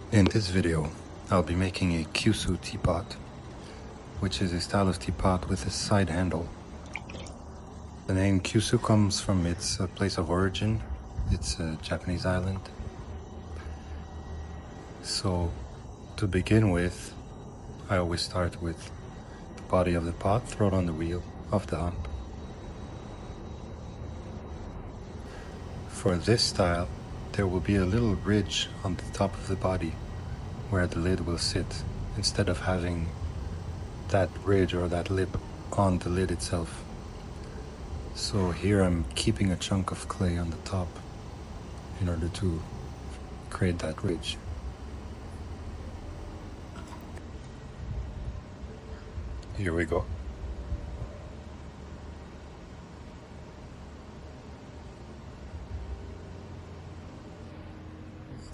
In this video, I'll be making a kyusu teapot, which is a style of teapot with a side handle. The name kyusu comes from its place of origin. It's a Japanese island. So, to begin with, I always start with the body of the pot, throw it on the wheel of the hump. For this style, there will be a little ridge on the top of the body where the lid will sit, instead of having that ridge or that lip on the lid itself. So here I'm keeping a chunk of clay on the top in order to create that ridge. Here we go.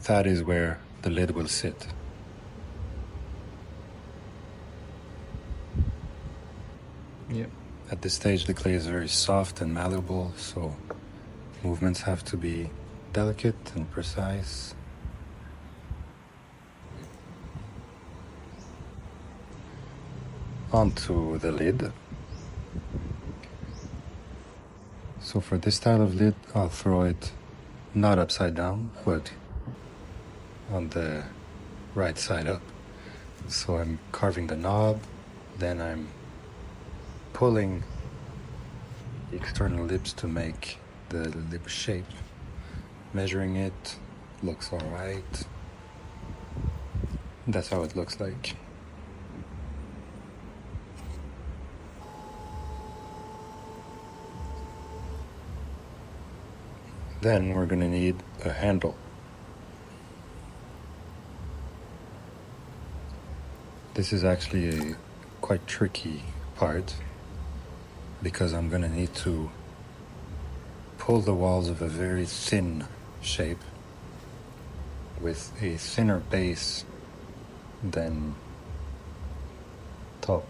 That is where the lid will sit. Yep. At this stage the clay is very soft and malleable, so movements have to be delicate and precise. Onto the lid. So for this style of lid, I'll throw it not upside down, but on the right side up. So I'm carving the knob, then I'm pulling the external lips to make the lip shape. Measuring it, looks alright. That's how it looks like. Then we're gonna need a handle. This is actually a quite tricky part because I'm gonna need to pull the walls of a very thin shape with a thinner base than top.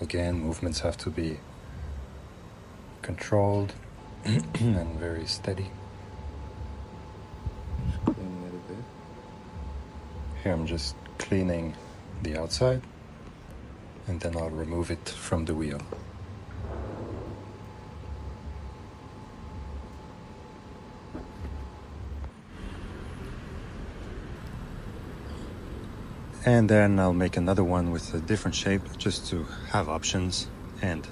Again, movements have to be controlled and very steady. Here I'm just cleaning the outside and then I'll remove it from the wheel. And then I'll make another one with a different shape just to have options and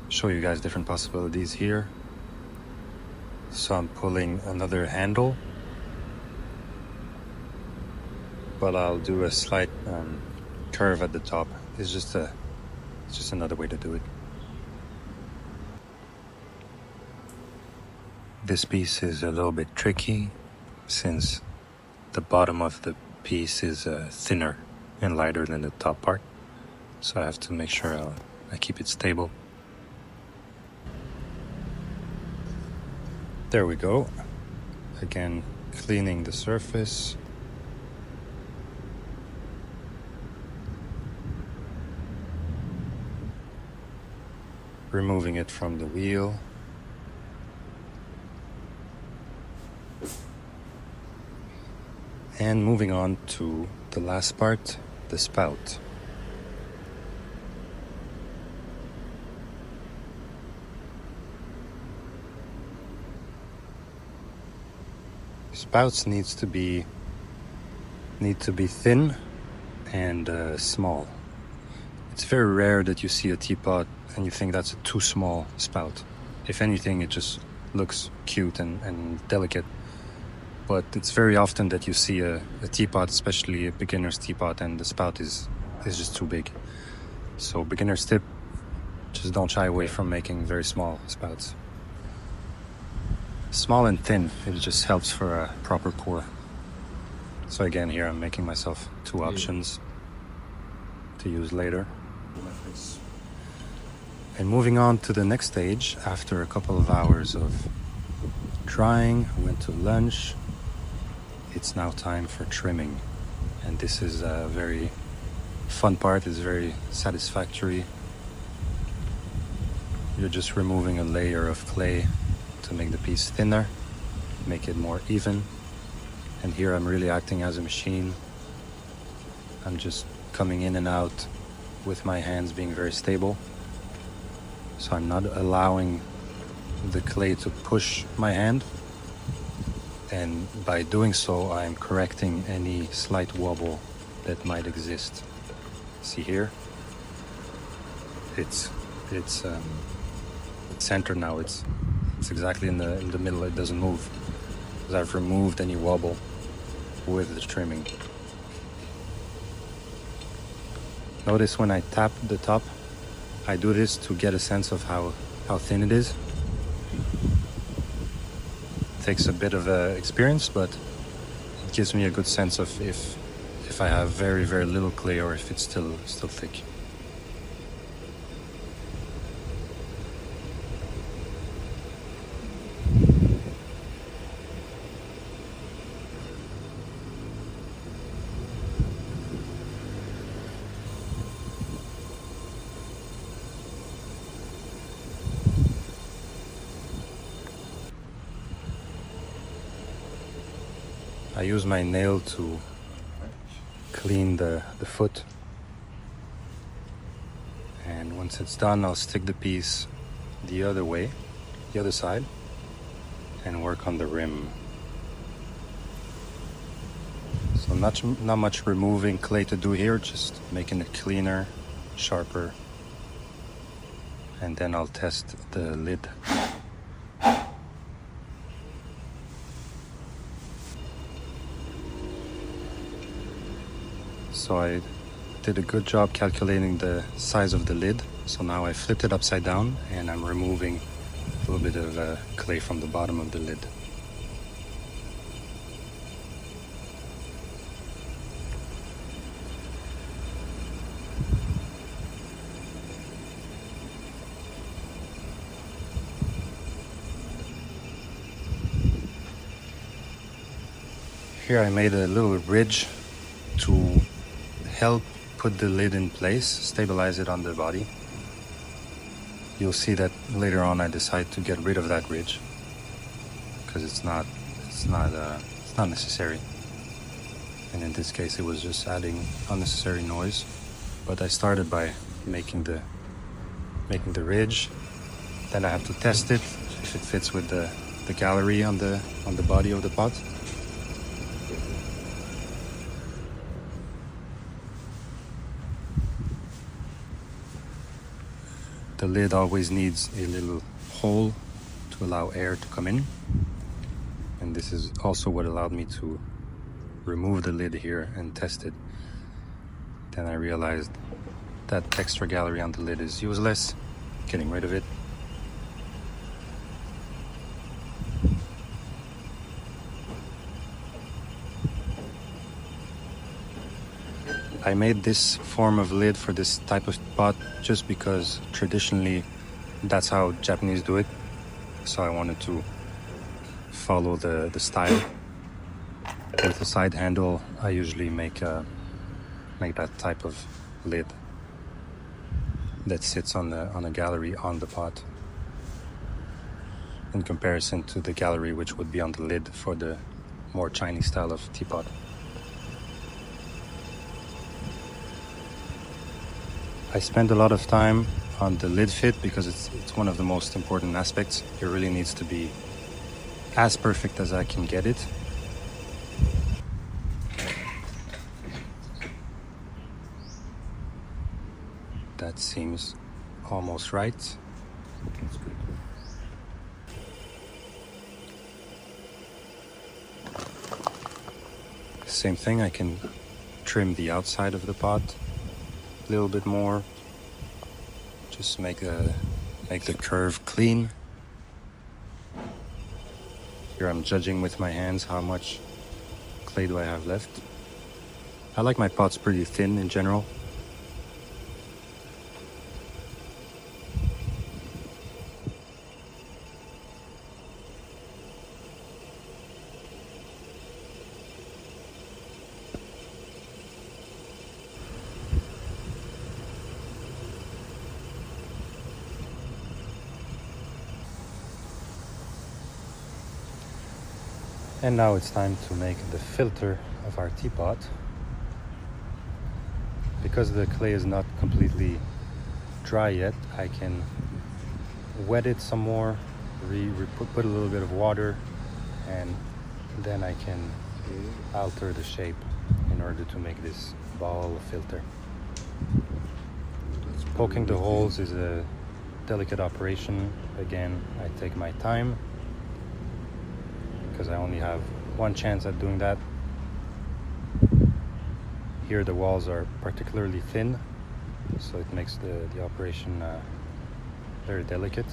show you guys different possibilities here. So I'm pulling another handle, but I'll do a slight curve at the top. It's just another way to do it. This piece is a little bit tricky since the bottom of the piece is thinner and lighter than the top part, so I have to make sure I keep it stable. There we go. Again, cleaning the surface. Removing it from the wheel. And moving on to the last part, the spout. Spouts need to be thin and small. It's very rare that you see a teapot and you think that's a too small spout. If anything, it just looks cute and delicate. But it's very often that you see a teapot, especially a beginner's teapot, and the spout is just too big. So beginner's tip, just don't shy away from making very small spouts. Small and thin, it just helps for a proper pour. So again, here I'm making myself two options to use later. And moving on to the next stage, after a couple of hours of drying, I went to lunch. It's now time for trimming. And this is a very fun part. It's very satisfactory. You're just removing a layer of clay to make the piece thinner, make it more even. And here I'm really acting as a machine. I'm just coming in and out with my hands being very stable. So I'm not allowing the clay to push my hand. And by doing so, I'm correcting any slight wobble that might exist. See here? It's centered now. It's exactly in the middle. It doesn't move because I've removed any wobble with the trimming. Notice when I tap the top, I do this to get a sense of how thin it is. It takes a bit of experience, but it gives me a good sense of if I have very, very little clay or if it's still thick. I use my nail to clean the foot, and once it's done, I'll stick the piece the other way, the other side, and work on the rim. So not much removing clay to do here, just making it cleaner, sharper, and then I'll test the lid. So I did a good job calculating the size of the lid. So now I flipped it upside down and I'm removing a little bit of clay from the bottom of the lid. Here I made a little ridge to help put the lid in place, stabilize it on the body. You'll see that later on I decide to get rid of that ridge because it's not necessary. And in this case it was just adding unnecessary noise. But I started by making the ridge. Then I have to test it if it fits with the gallery on the body of the pot. The lid always needs a little hole to allow air to come in. And this is also what allowed me to remove the lid here and test it. Then I realized that extra gallery on the lid is useless, getting rid of it. I made this form of lid for this type of pot just because traditionally that's how Japanese do it. So I wanted to follow the style. With a side handle, I usually make that type of lid that sits on a gallery on the pot, in comparison to the gallery which would be on the lid for the more Chinese style of teapot. I spend a lot of time on the lid fit because it's one of the most important aspects. It really needs to be as perfect as I can get it. That seems almost right. That's good. Same thing, I can trim the outside of the pot a little bit more. Just make the curve clean. Here I'm judging with my hands how much clay do I have left. I like my pots pretty thin in general. And now it's time to make the filter of our teapot. Because the clay is not completely dry yet, I can wet it some more, put a little bit of water, and then I can alter the shape in order to make this ball filter. Poking the holes is a delicate operation. Again, I take my time because I only have one chance at doing that. Here the walls are particularly thin, so it makes the operation very delicate.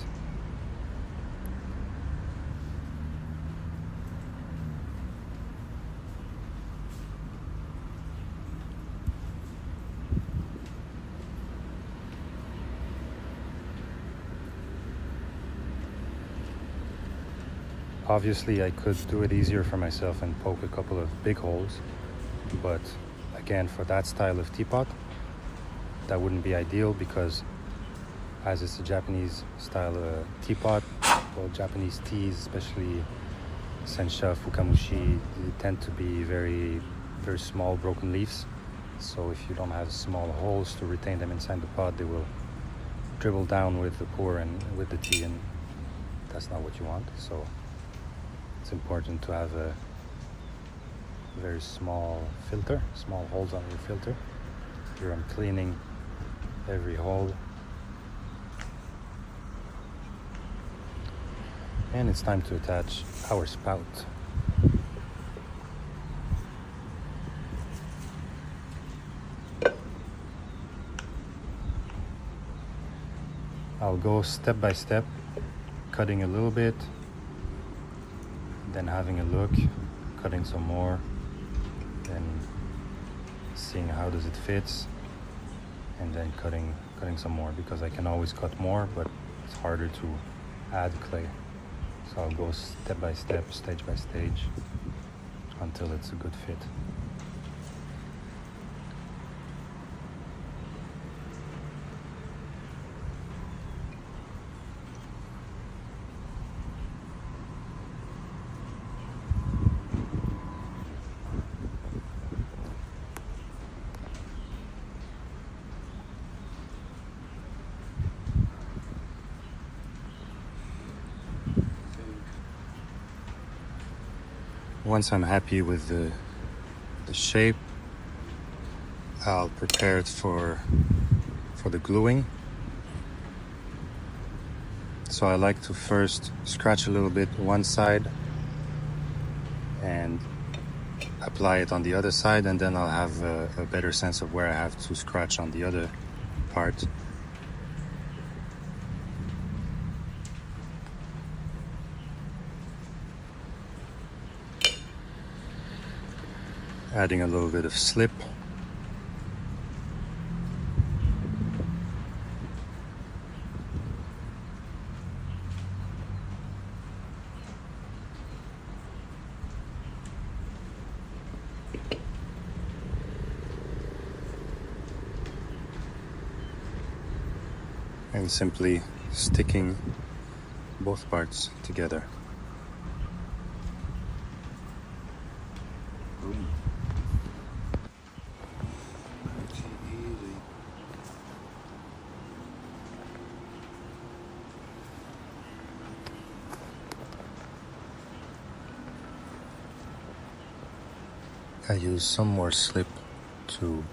Obviously, I could do it easier for myself and poke a couple of big holes, but again, for that style of teapot, that wouldn't be ideal because as it's a Japanese style teapot, well, Japanese teas, especially Sensha, Fukamushi, they tend to be very, very small broken leaves. So if you don't have small holes to retain them inside the pot, they will dribble down with the pour and with the tea, and that's not what you want. So it's important to have a very small filter, small holes on your filter. Here I'm cleaning every hole. And it's time to attach our spout. I'll go step by step, cutting a little bit, then having a look, cutting some more, then seeing how does it fit, and then cutting some more, because I can always cut more, but it's harder to add clay. So I'll go step by step, stage by stage, until it's a good fit. Once I'm happy with the shape, I'll prepare it for the gluing. So I like to first scratch a little bit one side and apply it on the other side, and then I'll have a better sense of where I have to scratch on the other part. Adding a little bit of slip. And simply sticking both parts together. I use some more slip to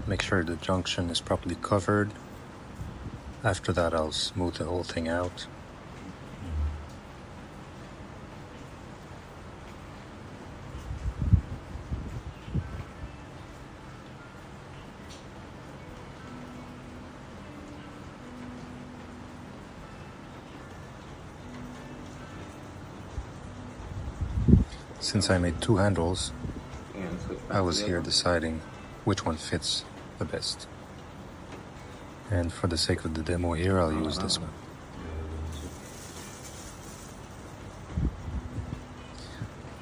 make sure the junction is properly covered. After that, I'll smooth the whole thing out. Since I made two handles, I was here deciding which one fits the best. And for the sake of the demo here, I'll use this one.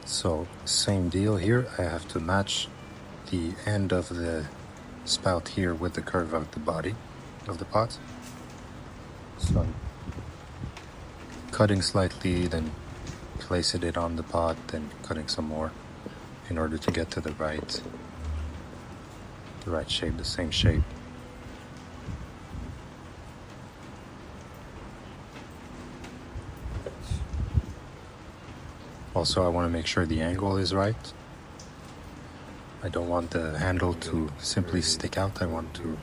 So, same deal here. I have to match the end of the spout here with the curve of the body of the pot. So I'm cutting slightly, then placing it on the pot, then cutting some more in order to get to the right shape, the same shape. Also, I want to make sure the angle is right. I don't want the handle to simply stick out. I want to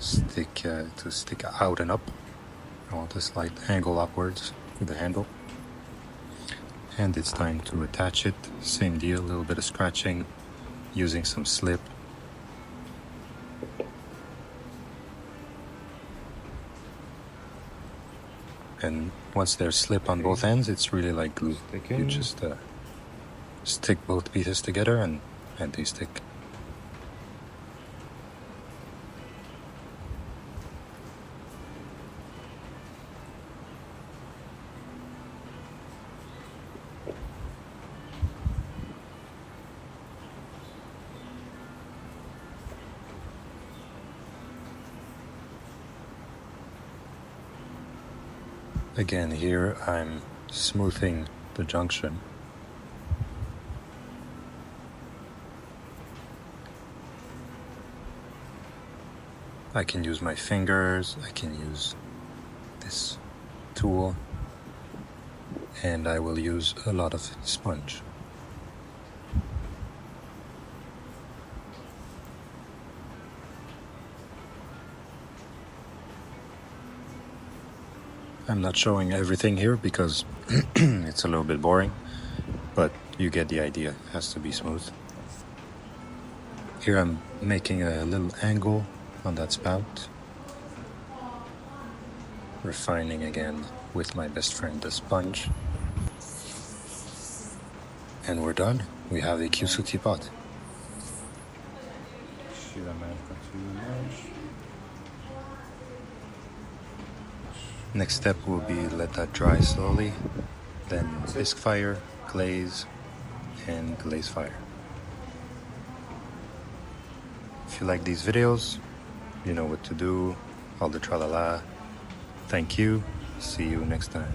stick out and up. I want a slight angle upwards with the handle. And it's time to attach it. Same deal, a little bit of scratching, using some slip. And once there's slip on both ends, it's really like glue. You just stick both pieces together and they stick. Again, here I'm smoothing the junction. I can use my fingers, I can use this tool, and I will use a lot of sponge. I'm not showing everything here because it's a little bit boring, but you get the idea. It has to be smooth. Here I'm making a little angle on that spout. Refining again with my best friend, the sponge. And we're done. We have a kyusu teapot. Next step will be let that dry slowly, then bisque fire, glaze, and glaze fire. If you like these videos, you know what to do, all the tralala. Thank you, see you next time.